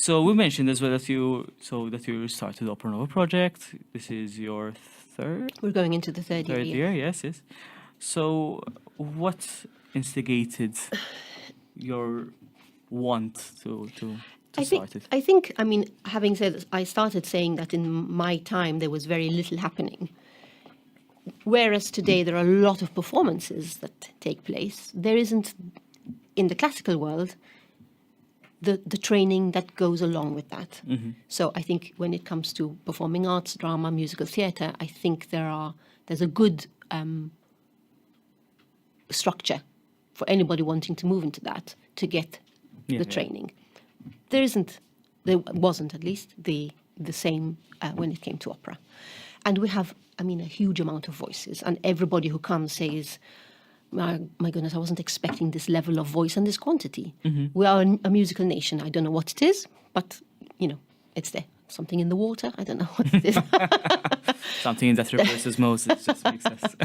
So we mentioned as well that you started the Opera Nova project. This is your third We're going into the third year. Yes. So what instigated your want to start it? I think, I mean, having said, I started saying that in my time there was very little happening. Whereas today there are a lot of performances that take place. There isn't, in the classical world, the training that goes along with that. Mm-hmm. So I think when it comes to performing arts, drama, musical theatre, I think there's a good structure for anybody wanting to move into that to get the training. There wasn't at least the same when it came to opera. And we have, I mean, a huge amount of voices, and everybody who comes says, my goodness, I wasn't expecting this level of voice and this quantity. Mm-hmm. We are a musical nation. I don't know what it is, but, it's there. Something in the water. I don't know what it is. Something that replaces Moses, just makes sense.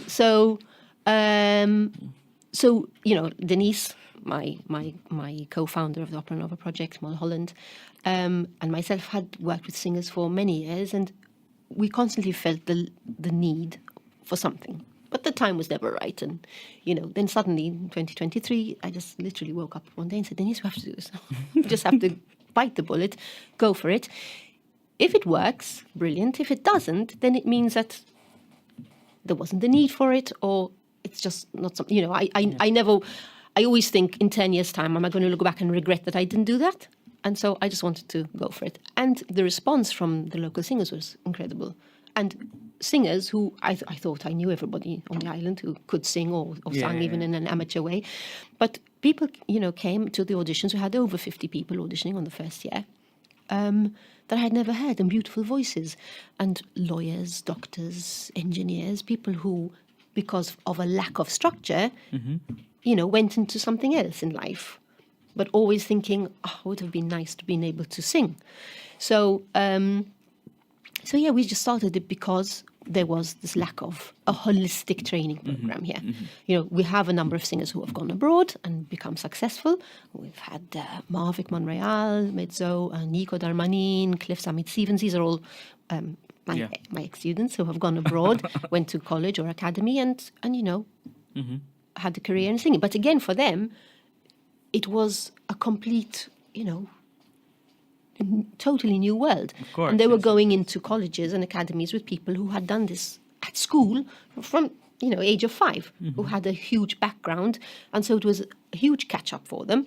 So, Denise, my co-founder of the Opera Nova project, Mulholland, and myself had worked with singers for many years, and we constantly felt the need for something. But the time was never right. And, then suddenly in 2023, I just literally woke up one day and said, Denise, we have to do this. We just have to bite the bullet, go for it. If it works, brilliant. If it doesn't, then it means that there wasn't the need for it, or it's just not something, I always think in 10 years' time, am I going to look back and regret that I didn't do that? And so I just wanted to go for it. And the response from the local singers was incredible. And singers who I thought I knew everybody on the island who could sing or sang even in an amateur way. But people, came to the auditions. We had over 50 people auditioning on the first year that I had never heard, and beautiful voices. And lawyers, doctors, engineers, people who, because of a lack of structure, went into something else in life, but always thinking, it would have been nice to be able to sing. So we just started it because there was this lack of a holistic training program here. Mm-hmm. We have a number of singers who have gone abroad and become successful. We've had Marvik Monreal, Mezzo, Nico Darmanin, Cliff Zammit-Stevens. These are all my ex-students who have gone abroad, went to college or academy and had a career in singing. But again, for them, it was a complete, totally new world. Of course, and they were going into colleges and academies with people who had done this at school from, age of 5, who had a huge background. And so it was a huge catch-up for them.